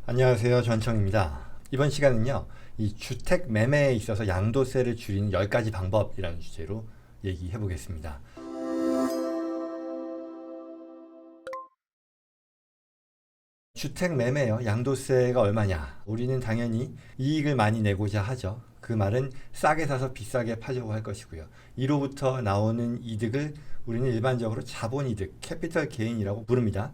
안녕하세요. 전청입니다. 이번 시간은요, 이 주택 매매에 있어서 양도세를 줄이는 10가지 방법이라는 주제로 얘기해 보겠습니다. 주택 매매요, 양도세가 얼마냐? 우리는 당연히 이익을 많이 내고자 하죠. 그 말은 싸게 사서 비싸게 팔려고 할 것이고요. 이로부터 나오는 이득을 우리는 일반적으로 자본이득, 캐피털 게인이라고 부릅니다.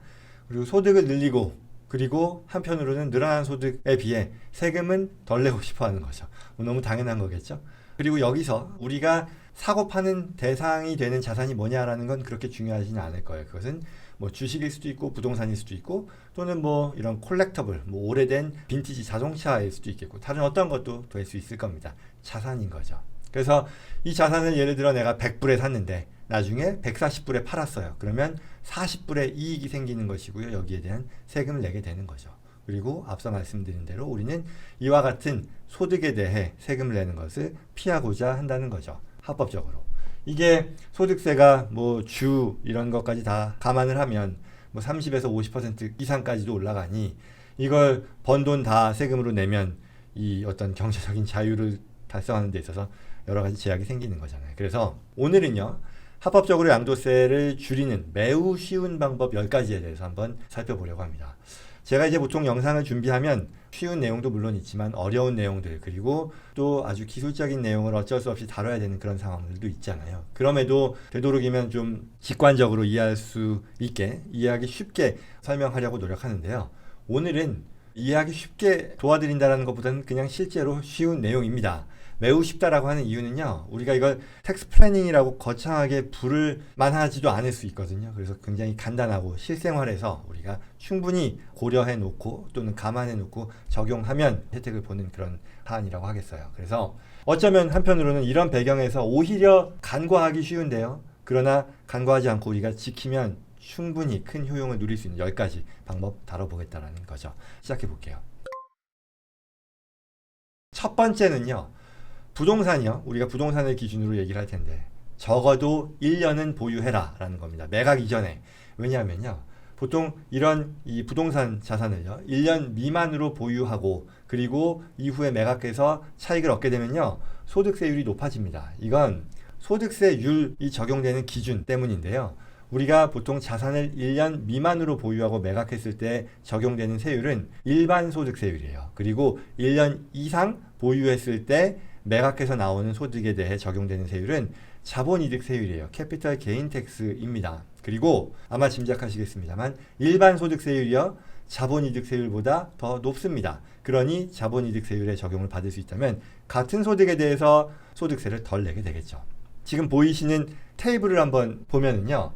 그리고 소득을 늘리고 그리고 한편으로는 늘어난 소득에 비해 세금은 덜 내고 싶어 하는 거죠. 너무 당연한 거겠죠. 그리고 여기서 우리가 사고 파는 대상이 되는 자산이 뭐냐라는 건 그렇게 중요하지는 않을 거예요. 그것은 뭐 주식일 수도 있고 부동산일 수도 있고 또는 뭐 이런 콜렉터블, 뭐 오래된 빈티지 자동차일 수도 있겠고 다른 어떤 것도 될 수 있을 겁니다. 자산인 거죠. 그래서 이 자산을 예를 들어 내가 100불에 샀는데 나중에 140불에 팔았어요. 그러면 40불의 이익이 생기는 것이고요. 여기에 대한 세금을 내게 되는 거죠. 그리고 앞서 말씀드린 대로 우리는 이와 같은 소득에 대해 세금을 내는 것을 피하고자 한다는 거죠. 합법적으로. 이게 소득세가 뭐 주 이런 것까지 다 감안을 하면 뭐 30에서 50% 이상까지도 올라가니 이걸 번 돈 다 세금으로 내면 이 어떤 경제적인 자유를 달성하는 데 있어서 여러 가지 제약이 생기는 거잖아요. 그래서 오늘은요, 합법적으로 양도세를 줄이는 매우 쉬운 방법 10가지에 대해서 한번 살펴보려고 합니다. 제가 이제 보통 영상을 준비하면 쉬운 내용도 물론 있지만 어려운 내용들 그리고 또 아주 기술적인 내용을 어쩔 수 없이 다뤄야 되는 그런 상황들도 있잖아요. 그럼에도 되도록이면 좀 직관적으로 이해할 수 있게 이해하기 쉽게 설명하려고 노력하는데요. 오늘은 이해하기 쉽게 도와드린다는 것보다는 그냥 실제로 쉬운 내용입니다. 매우 쉽다라고 하는 이유는요, 우리가 이걸 텍스 플래닝이라고 거창하게 부를 만하지도 않을 수 있거든요. 그래서 굉장히 간단하고 실생활에서 우리가 충분히 고려해 놓고 또는 감안해 놓고 적용하면 혜택을 보는 그런 사안이라고 하겠어요. 그래서 어쩌면 한편으로는 이런 배경에서 오히려 간과하기 쉬운데요. 그러나 간과하지 않고 우리가 지키면 충분히 큰 효용을 누릴 수 있는 10가지 방법 다뤄보겠다는 거죠. 시작해 볼게요. 첫 번째는요, 부동산이요. 우리가 부동산을 기준으로 얘기를 할 텐데 적어도 1년은 보유해라 라는 겁니다. 매각 이전에. 왜냐하면요, 보통 이런 이 부동산 자산을요 1년 미만으로 보유하고 그리고 이후에 매각해서 차익을 얻게 되면요 소득세율이 높아집니다. 이건 소득세율이 적용되는 기준 때문인데요. 우리가 보통 자산을 1년 미만으로 보유하고 매각했을 때 적용되는 세율은 일반 소득세율이에요. 그리고 1년 이상 보유했을 때 매각해서 나오는 소득에 대해 적용되는 세율은 자본이득 세율이에요. 캐피털 게인 텍스입니다. 그리고 아마 짐작하시겠습니다만 일반 소득세율이요 자본이득 세율보다 더 높습니다. 그러니 자본이득 세율에 적용을 받을 수 있다면 같은 소득에 대해서 소득세를 덜 내게 되겠죠. 지금 보이시는 테이블을 한번 보면은요,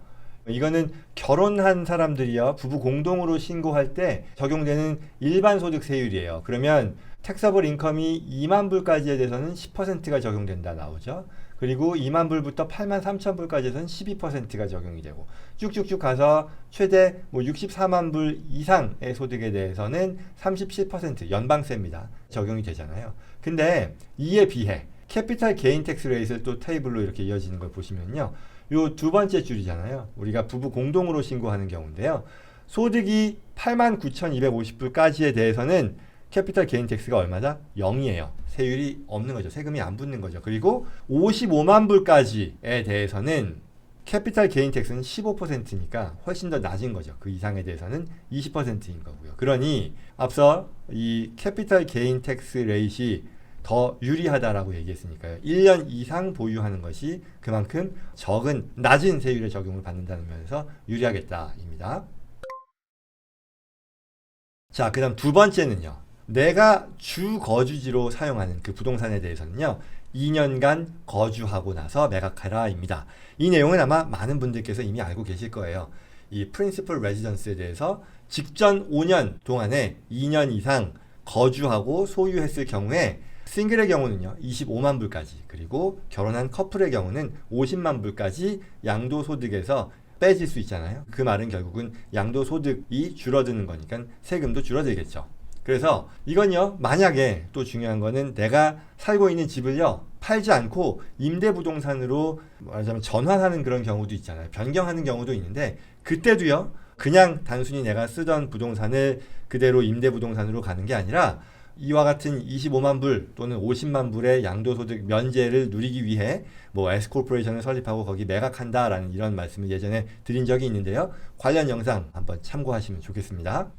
이거는 결혼한 사람들이요 부부 공동으로 신고할 때 적용되는 일반 소득세율이에요. 그러면 택서블 인컴이 2만 불까지에 대해서는 10%가 적용된다 나오죠. 그리고 2만 불부터 8만 3천 불까지에서는 12%가 적용이 되고 쭉쭉쭉 가서 최대 뭐 64만 불 이상의 소득에 대해서는 37% 연방세입니다. 적용이 되잖아요. 근데 이에 비해 캐피탈 게인 텍스 레이트를 또 테이블로 이렇게 이어지는 걸 보시면요, 요 두 번째 줄이잖아요. 우리가 부부 공동으로 신고하는 경우인데요. 소득이 89,250불까지에 대해서는 캐피탈 게인 텍스가 얼마다? 0이에요. 세율이 없는 거죠. 세금이 안 붙는 거죠. 그리고 55만 불까지에 대해서는 캐피탈 게인 텍스는 15%니까 훨씬 더 낮은 거죠. 그 이상에 대해서는 20%인 거고요. 그러니 앞서 이 캐피탈 게인 텍스 레이트이 더 유리하다라고 얘기했으니까요. 1년 이상 보유하는 것이 그만큼 적은 낮은 세율의 적용을 받는다는 면에서 유리하겠다입니다. 자, 그 다음 두 번째는요. 내가 주 거주지로 사용하는 그 부동산에 대해서는요 2년간 거주하고 나서 매각하라입니다. 이 내용은 아마 많은 분들께서 이미 알고 계실 거예요. 이 프린시플 레지던스에 대해서 직전 5년 동안에 2년 이상 거주하고 소유했을 경우에 싱글의 경우는요 25만 불까지, 그리고 결혼한 커플의 경우는 50만 불까지 양도소득에서 빼질 수 있잖아요. 그 말은 결국은 양도소득이 줄어드는 거니까 세금도 줄어들겠죠. 그래서 이건요, 만약에 또 중요한 거는 내가 살고 있는 집을요 팔지 않고 임대부동산으로 말하자면 전환하는 그런 경우도 있잖아요. 변경하는 경우도 있는데 그때도요 그냥 단순히 내가 쓰던 부동산을 그대로 임대부동산으로 가는 게 아니라 이와 같은 25만 불 또는 50만 불의 양도소득 면제를 누리기 위해 뭐 S코퍼레이션을 설립하고 거기 매각한다라는 이런 말씀을 예전에 드린 적이 있는데요. 관련 영상 한번 참고하시면 좋겠습니다.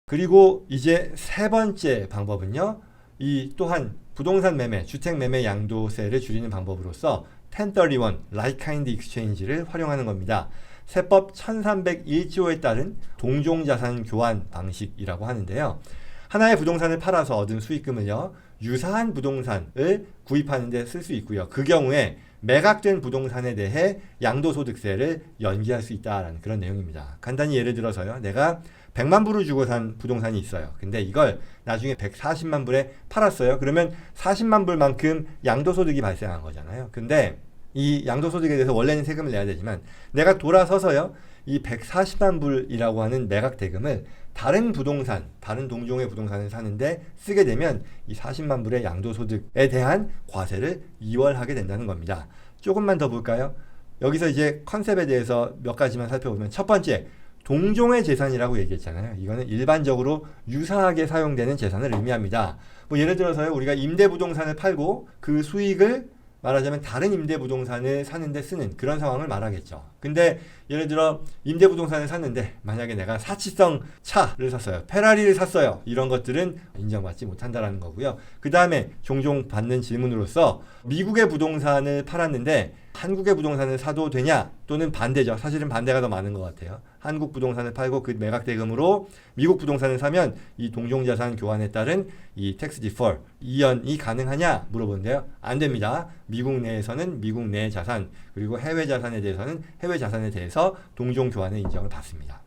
그리고 이제 세 번째 방법은요. 이 또한 부동산 매매, 주택 매매 양도세를 줄이는 방법으로서 1031 Like Kind Exchange를 활용하는 겁니다. 세법 1301조에 따른 동종자산 교환 방식이라고 하는데요. 하나의 부동산을 팔아서 얻은 수익금을요. 유사한 부동산을 구입하는 데 쓸 수 있고요. 그 경우에 매각된 부동산에 대해 양도소득세를 연기할 수 있다라는 그런 내용입니다. 간단히 예를 들어서요. 내가 100만 불을 주고 산 부동산이 있어요. 근데 이걸 나중에 140만 불에 팔았어요. 그러면 40만 불만큼 양도소득이 발생한 거잖아요. 근데 이 양도소득에 대해서 원래는 세금을 내야 되지만 내가 돌아서서요. 이 140만 불이라고 하는 매각 대금을 다른 부동산, 다른 동종의 부동산을 사는데 쓰게 되면 이 40만 불의 양도소득에 대한 과세를 이월하게 된다는 겁니다. 조금만 더 볼까요? 여기서 이제 컨셉에 대해서 몇 가지만 살펴보면 첫 번째, 동종의 재산이라고 얘기했잖아요. 이거는 일반적으로 유사하게 사용되는 재산을 의미합니다. 뭐 예를 들어서요. 우리가 임대부동산을 팔고 그 수익을 말하자면 다른 임대부동산을 사는데 쓰는 그런 상황을 말하겠죠. 근데 예를 들어 임대부동산을 샀는데 만약에 내가 사치성 차를 샀어요. 페라리를 샀어요. 이런 것들은 인정받지 못한다라는 거고요. 그 다음에 종종 받는 질문으로서 미국의 부동산을 팔았는데 한국의 부동산을 사도 되냐? 또는 반대죠. 사실은 반대가 더 많은 것 같아요. 한국 부동산을 팔고 그 매각 대금으로 미국 부동산을 사면 이 동종자산 교환에 따른 이 텍스 디펄 이연이 가능하냐 물어보는데요. 안 됩니다. 미국 내에서는 미국 내 자산 그리고 해외 자산에 대해서는 해외 자산에 대해서 동종 교환의 인정을 받습니다.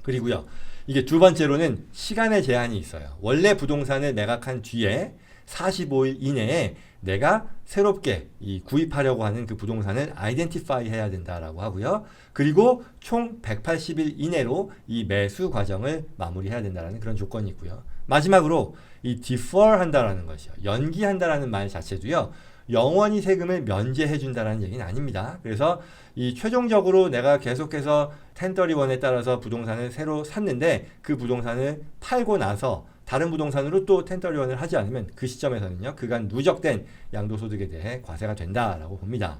그리고요. 이게 두 번째로는 시간의 제한이 있어요. 원래 부동산을 매각한 뒤에 45일 이내에 내가 새롭게 이 구입하려고 하는 그 부동산을 아이덴티파이 해야 된다라고 하고요. 그리고 총 180일 이내로 이 매수 과정을 마무리해야 된다라는 그런 조건이 있고요. 마지막으로 이 defer 한다라는 것이요. 연기한다라는 말 자체도요. 영원히 세금을 면제해 준다라는 얘기는 아닙니다. 그래서 이 최종적으로 내가 계속해서 1031에 따라서 부동산을 새로 샀는데 그 부동산을 팔고 나서 다른 부동산으로 또 1031을 하지 않으면 그 시점에서는요. 그간 누적된 양도소득에 대해 과세가 된다라고 봅니다.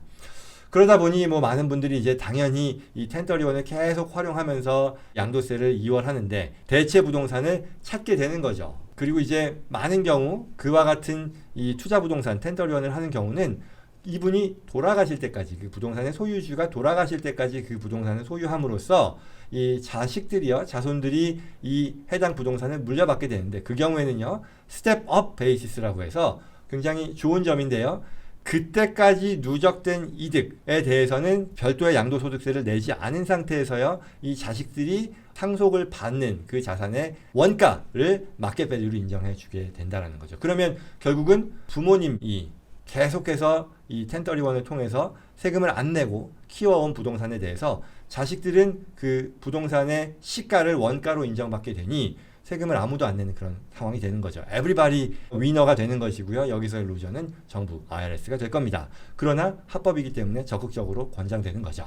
그러다 보니 뭐 많은 분들이 이제 당연히 이 1031을 계속 활용하면서 양도세를 이월하는데 대체 부동산을 찾게 되는 거죠. 그리고 이제 많은 경우 그와 같은 이 투자 부동산 1031을 하는 경우는 이분이 돌아가실 때까지 그 부동산의 소유주가 돌아가실 때까지 그 부동산을 소유함으로써 이 자식들이요 자손들이 이 해당 부동산을 물려받게 되는데 그 경우에는요 스텝업 베이시스라고 해서 굉장히 좋은 점인데요. 그때까지 누적된 이득에 대해서는 별도의 양도소득세를 내지 않은 상태에서요 이 자식들이 상속을 받는 그 자산의 원가를 마켓 밸류로 인정해 주게 된다는 거죠. 그러면 결국은 부모님이 계속해서 이 1031을 통해서 세금을 안 내고 키워온 부동산에 대해서 자식들은 그 부동산의 시가를 원가로 인정받게 되니 세금을 아무도 안 내는 그런 상황이 되는 거죠. 에브리바디 위너가 되는 것이고요. 여기서의 루저는 정부 IRS가 될 겁니다. 그러나 합법이기 때문에 적극적으로 권장되는 거죠.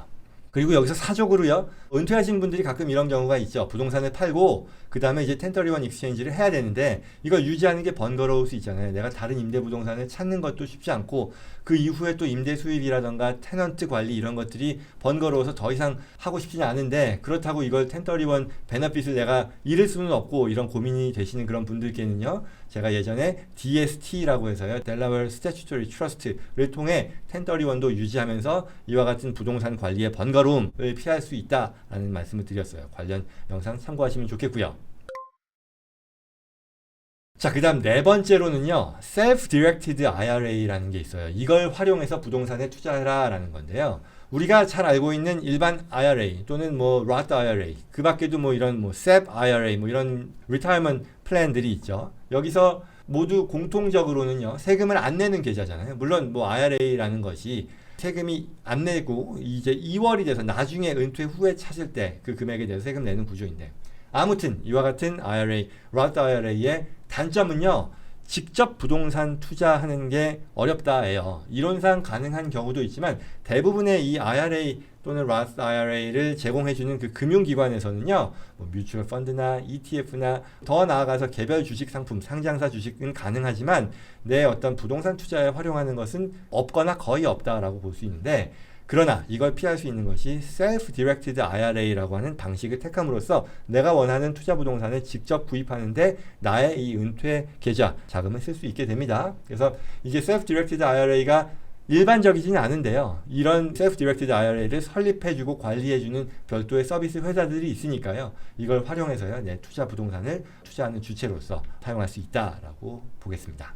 그리고 여기서 사적으로요. 은퇴하신 분들이 가끔 이런 경우가 있죠. 부동산을 팔고 그 다음에 이제 1031 익스체인지를 해야 되는데 이걸 유지하는 게 번거로울 수 있잖아요. 내가 다른 임대부동산을 찾는 것도 쉽지 않고 그 이후에 또 임대 수입이라던가 테넌트 관리 이런 것들이 번거로워서 더 이상 하고 싶지는 않은데 그렇다고 이걸 1031 베너핏을 내가 잃을 수는 없고 이런 고민이 되시는 그런 분들께는요. 제가 예전에 DST라고 해서요. Delaware Statutory Trust를 통해 1031도 유지하면서 이와 같은 부동산 관리의 번거로움을 피할 수 있다라는 말씀을 드렸어요. 관련 영상 참고하시면 좋겠고요. 자, 그 다음 네 번째로는요. Self-Directed IRA라는 게 있어요. 이걸 활용해서 부동산에 투자해라 라는 건데요. 우리가 잘 알고 있는 일반 IRA 또는 뭐 Roth IRA 그 밖에도 뭐 이런 뭐 SEP IRA 뭐 이런 Retirement 플랜들이 있죠. 여기서 모두 공통적으로는요. 세금을 안 내는 계좌잖아요. 물론 뭐 IRA라는 것이 세금이 안 내고 이제 2월이 돼서 나중에 은퇴 후에 찾을 때 그 금액에 대해서 세금 내는 구조인데 아무튼 이와 같은 IRA, Roth IRA의 단점은요. 직접 부동산 투자하는 게 어렵다예요. 이론상 가능한 경우도 있지만 대부분의 이 IRA 또는 Roth IRA를 제공해주는 그 금융기관에서는요, 뭐 뮤추얼 펀드나 ETF나 더 나아가서 개별 주식 상품, 상장사 주식은 가능하지만 내 어떤 부동산 투자에 활용하는 것은 없거나 거의 없다라고 볼 수 있는데, 그러나 이걸 피할 수 있는 것이 Self-Directed IRA라고 하는 방식을 택함으로써 내가 원하는 투자 부동산을 직접 구입하는데 나의 이 은퇴 계좌 자금을 쓸 수 있게 됩니다. 그래서 이게 Self-Directed IRA가 일반적이지는 않은데요. 이런 Self-Directed IRA를 설립해주고 관리해주는 별도의 서비스 회사들이 있으니까요. 이걸 활용해서요, 내 투자 부동산을 투자하는 주체로서 사용할 수 있다라고 보겠습니다.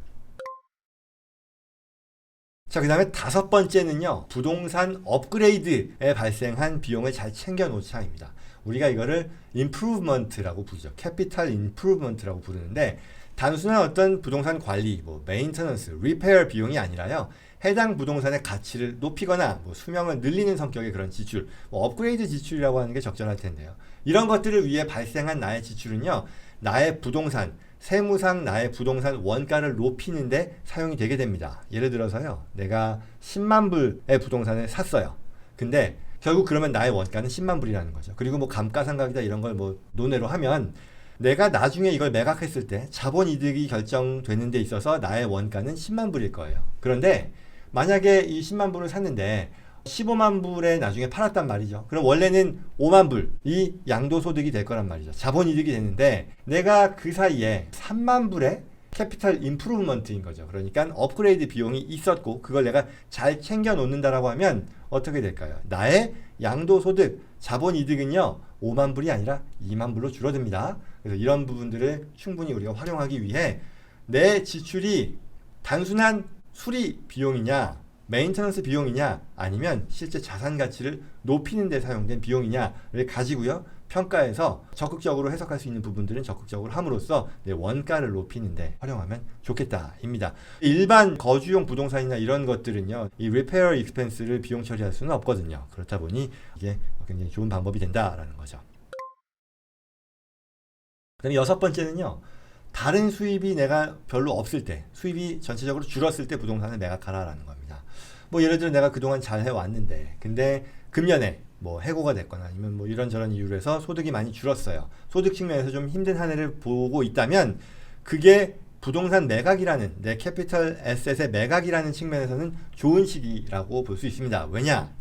자, 그 다음에 다섯 번째는요, 부동산 업그레이드에 발생한 비용을 잘 챙겨 놓자입니다. 우리가 이거를 improvement라고 부르죠. capital improvement라고 부르는데, 단순한 어떤 부동산 관리, 뭐 maintenance, repair 비용이 아니라요, 해당 부동산의 가치를 높이거나 뭐 수명을 늘리는 성격의 그런 지출, 뭐 업그레이드 지출이라고 하는 게 적절할 텐데요. 이런 것들을 위해 발생한 나의 지출은요, 나의 부동산, 세무상 나의 부동산 원가를 높이는데 사용이 되게 됩니다. 예를 들어서요, 내가 10만 불의 부동산을 샀어요. 근데 결국 그러면 나의 원가는 10만 불이라는 거죠. 그리고 뭐 감가상각이다 이런 걸 뭐 논외로 하면 내가 나중에 이걸 매각했을 때 자본이득이 결정되는 데 있어서 나의 원가는 10만 불일 거예요. 그런데 만약에 이 10만 불을 샀는데 15만 불에 나중에 팔았단 말이죠. 그럼 원래는 5만 불이 양도소득이 될 거란 말이죠. 자본이득이 되는데 내가 그 사이에 3만 불의 캐피탈 임프루브먼트인 거죠. 그러니까 업그레이드 비용이 있었고 그걸 내가 잘 챙겨 놓는다라고 하면 어떻게 될까요? 나의 양도소득, 자본이득은요 5만 불이 아니라 2만 불로 줄어듭니다. 그래서 이런 부분들을 충분히 우리가 활용하기 위해 내 지출이 단순한 수리 비용이냐, 메인터넌스 비용이냐, 아니면 실제 자산 가치를 높이는 데 사용된 비용이냐를 가지고요, 평가해서 적극적으로 해석할 수 있는 부분들은 적극적으로 함으로써 내 원가를 높이는 데 활용하면 좋겠다입니다. 일반 거주용 부동산이나 이런 것들은요, 이 리페어 익스펜스를 비용 처리할 수는 없거든요. 그렇다 보니 이게 굉장히 좋은 방법이 된다라는 거죠. 그다음에 여섯 번째는요, 다른 수입이 내가 별로 없을 때, 수입이 전체적으로 줄었을 때 부동산을 매각하라라는 겁니다. 뭐 예를 들어 내가 그동안 잘 해왔는데 근데 금년에 뭐 해고가 됐거나 아니면 뭐 이런저런 이유로 해서 소득이 많이 줄었어요. 소득 측면에서 좀 힘든 한 해를 보고 있다면 그게 부동산 매각이라는, 내 캐피털 에셋의 매각이라는 측면에서는 좋은 시기라고 볼 수 있습니다. 왜냐?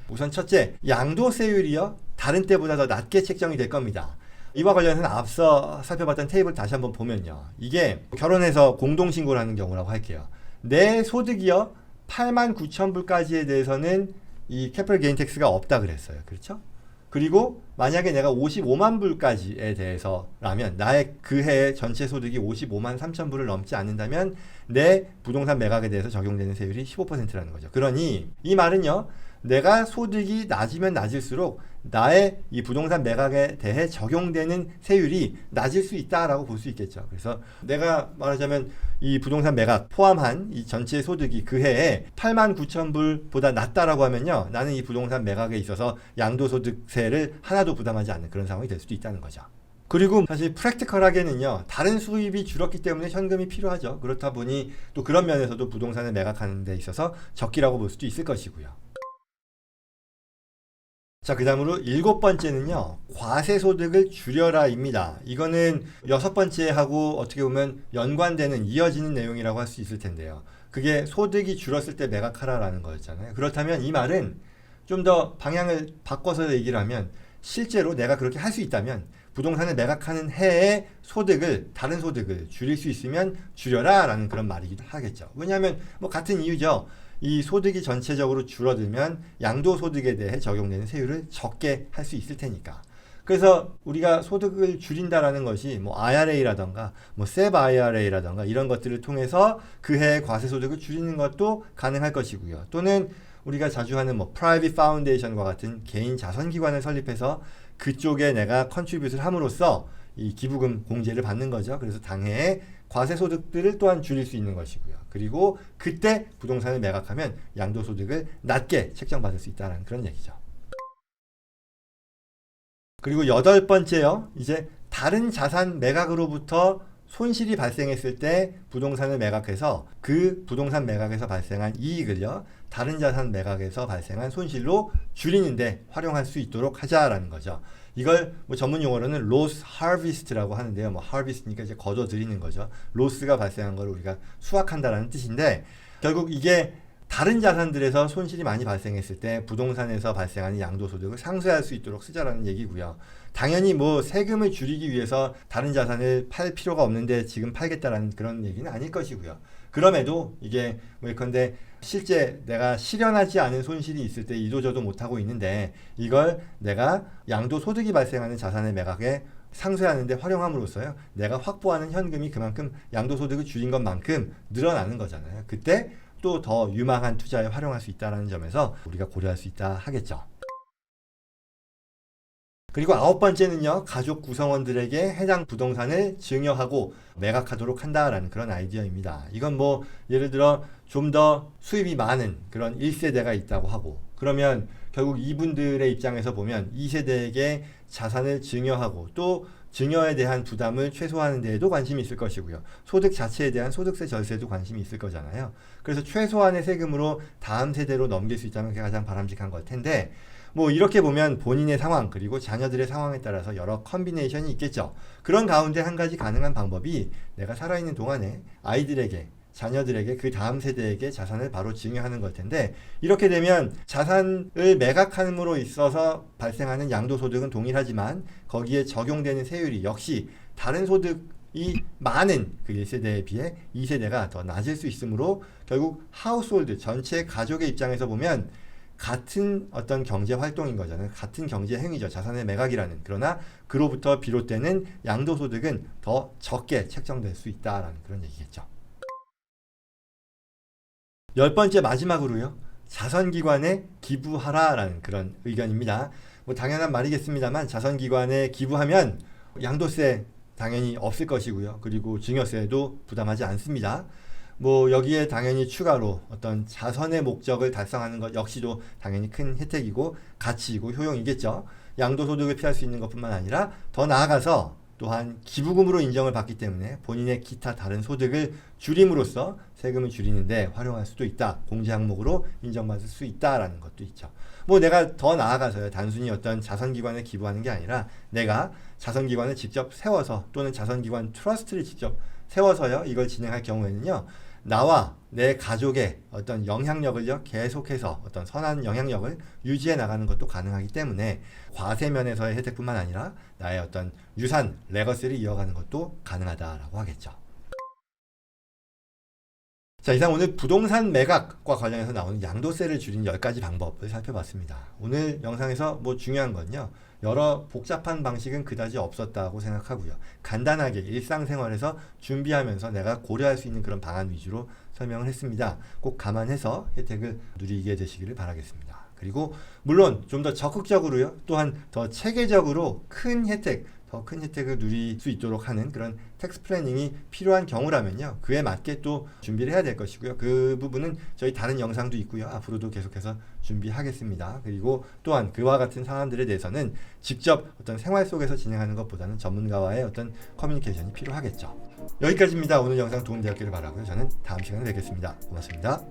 우선 첫째, 양도세율이요, 다른 때보다 더 낮게 책정이 될 겁니다. 이와 관련해서는 앞서 살펴봤던 테이블 다시 한번 보면요, 이게 결혼해서 공동신고를 하는 경우라고 할게요. 내 소득이요 89,000불까지에 대해서는 이 캐피털 게인 텍스가 없다 그랬어요. 그렇죠? 그리고 만약에 내가 55만 불까지에 대해서라면, 나의 그 해의 전체 소득이 55만 3천 불을 넘지 않는다면 내 부동산 매각에 대해서 적용되는 세율이 15%라는 거죠. 그러니 이 말은요, 내가 소득이 낮으면 낮을수록 나의 이 부동산 매각에 대해 적용되는 세율이 낮을 수 있다라고 볼 수 있겠죠. 그래서 내가 말하자면 이 부동산 매각 포함한 이 전체 소득이 그 해에 89,000불보다 낮다라고 하면요, 나는 이 부동산 매각에 있어서 양도소득세를 하나도 부담하지 않는 그런 상황이 될 수도 있다는 거죠. 그리고 사실 프랙티컬하게는요, 다른 수입이 줄었기 때문에 현금이 필요하죠. 그렇다 보니 또 그런 면에서도 부동산을 매각하는 데 있어서 적기라고 볼 수도 있을 것이고요. 자, 그 다음으로 일곱 번째는요, 과세소득을 줄여라입니다. 이거는 여섯 번째하고 어떻게 보면 연관되는, 이어지는 내용이라고 할 수 있을 텐데요. 그게 소득이 줄었을 때 매각하라라는 거였잖아요. 그렇다면 이 말은 좀 더 방향을 바꿔서 얘기를 하면, 실제로 내가 그렇게 할 수 있다면 부동산을 매각하는 해의 소득을, 다른 소득을 줄일 수 있으면 줄여라라는 그런 말이기도 하겠죠. 왜냐하면 뭐 같은 이유죠. 이 소득이 전체적으로 줄어들면 양도소득에 대해 적용되는 세율을 적게 할 수 있을 테니까. 그래서 우리가 소득을 줄인다라는 것이 뭐 IRA라던가 뭐 SEP IRA라던가 이런 것들을 통해서 그 해의 과세소득을 줄이는 것도 가능할 것이고요. 또는 우리가 자주 하는 뭐 Private Foundation과 같은 개인 자선기관을 설립해서 그쪽에 내가 컨트리뷰트를 함으로써 이 기부금 공제를 받는 거죠. 그래서 당해에 과세소득들을 또한 줄일 수 있는 것이고요. 그리고 그때 부동산을 매각하면 양도소득을 낮게 책정받을 수 있다는 그런 얘기죠. 그리고 여덟 번째요, 이제 다른 자산 매각으로부터 손실이 발생했을 때 부동산을 매각해서 그 부동산 매각에서 발생한 이익을요, 다른 자산 매각에서 발생한 손실로 줄이는데 활용할 수 있도록 하자라는 거죠. 이걸 뭐 전문 용어로는 loss harvest라고 하는데요. 뭐 harvest니까 이제 거둬들이는 거죠. 로스가 발생한 걸 우리가 수확한다라는 뜻인데, 결국 이게 다른 자산들에서 손실이 많이 발생했을 때 부동산에서 발생하는 양도소득을 상쇄할 수 있도록 쓰자라는 얘기고요. 당연히 뭐 세금을 줄이기 위해서 다른 자산을 팔 필요가 없는데 지금 팔겠다라는 그런 얘기는 아닐 것이고요. 그럼에도 이게 뭐 예컨대 실제 내가 실현하지 않은 손실이 있을 때 이도저도 못하고 있는데 이걸 내가 양도소득이 발생하는 자산의 매각에 상쇄하는데 활용함으로써요, 내가 확보하는 현금이 그만큼 양도소득을 줄인 것만큼 늘어나는 거잖아요. 그때 또 더 유망한 투자에 활용할 수 있다는 점에서 우리가 고려할 수 있다 하겠죠. 그리고 9번째는요, 가족 구성원들에게 해당 부동산을 증여하고 매각하도록 한다라는 그런 아이디어입니다. 이건 뭐 예를 들어 좀 더 수입이 많은 그런 1세대가 있다고 하고, 그러면 결국 이분들의 입장에서 보면 2세대에게 자산을 증여하고 또 증여에 대한 부담을 최소화하는 데에도 관심이 있을 것이고요. 소득 자체에 대한 소득세 절세도 관심이 있을 거잖아요. 그래서 최소한의 세금으로 다음 세대로 넘길 수 있다면 그게 가장 바람직한 걸 텐데, 뭐 이렇게 보면 본인의 상황 그리고 자녀들의 상황에 따라서 여러 컨비네이션이 있겠죠. 그런 가운데 한 가지 가능한 방법이 내가 살아있는 동안에 아이들에게, 자녀들에게, 그 다음 세대에게 자산을 바로 증여하는 걸 텐데, 이렇게 되면 자산을 매각함으로 있어서 발생하는 양도소득은 동일하지만 거기에 적용되는 세율이 역시 다른 소득이 많은 그 1세대에 비해 2세대가 더 낮을 수 있으므로 결국 하우스홀드 전체 가족의 입장에서 보면 같은 어떤 경제 활동인 거잖아요. 같은 경제 행위죠. 자산의 매각이라는. 그러나 그로부터 비롯되는 양도소득은 더 적게 책정될 수 있다라는 그런 얘기겠죠. 10번째 마지막으로요, 자선기관에 기부하라라는 그런 의견입니다. 뭐 당연한 말이겠습니다만 자선기관에 기부하면 양도세 당연히 없을 것이고요. 그리고 증여세도 부담하지 않습니다. 뭐 여기에 당연히 추가로 어떤 자선의 목적을 달성하는 것 역시도 당연히 큰 혜택이고 가치이고 효용이겠죠. 양도소득을 피할 수 있는 것뿐만 아니라 더 나아가서 또한 기부금으로 인정을 받기 때문에 본인의 기타 다른 소득을 줄임으로써 세금을 줄이는데 활용할 수도 있다. 공제 항목으로 인정받을 수 있다라는 것도 있죠. 뭐 내가 더 나아가서요, 단순히 어떤 자선기관에 기부하는 게 아니라 내가 자선기관을 직접 세워서 또는 자선기관 트러스트를 직접 세워서요, 이걸 진행할 경우에는요, 나와 내 가족의 어떤 영향력을요, 계속해서 어떤 선한 영향력을 유지해 나가는 것도 가능하기 때문에 과세면에서의 혜택뿐만 아니라 나의 어떤 유산, 레거시를 이어가는 것도 가능하다라고 하겠죠. 자, 이상 오늘 부동산 매각과 관련해서 나오는 양도세를 줄이는 10가지 방법을 살펴봤습니다. 오늘 영상에서 뭐 중요한 건요, 여러 복잡한 방식은 그다지 없었다고 생각하고요. 간단하게 일상생활에서 준비하면서 내가 고려할 수 있는 그런 방안 위주로 설명을 했습니다. 꼭 감안해서 혜택을 누리게 되시기를 바라겠습니다. 그리고 물론 좀 더 적극적으로요, 또한 더 체계적으로 더 큰 혜택을 누릴 수 있도록 하는 그런 텍스 플래닝이 필요한 경우라면요, 그에 맞게 또 준비를 해야 될 것이고요. 그 부분은 저희 다른 영상도 있고요. 앞으로도 계속해서 준비하겠습니다. 그리고 또한 그와 같은 상황들에 대해서는 직접 어떤 생활 속에서 진행하는 것보다는 전문가와의 어떤 커뮤니케이션이 필요하겠죠. 여기까지입니다. 오늘 영상 도움되었기를 바라고요. 저는 다음 시간에 뵙겠습니다. 고맙습니다.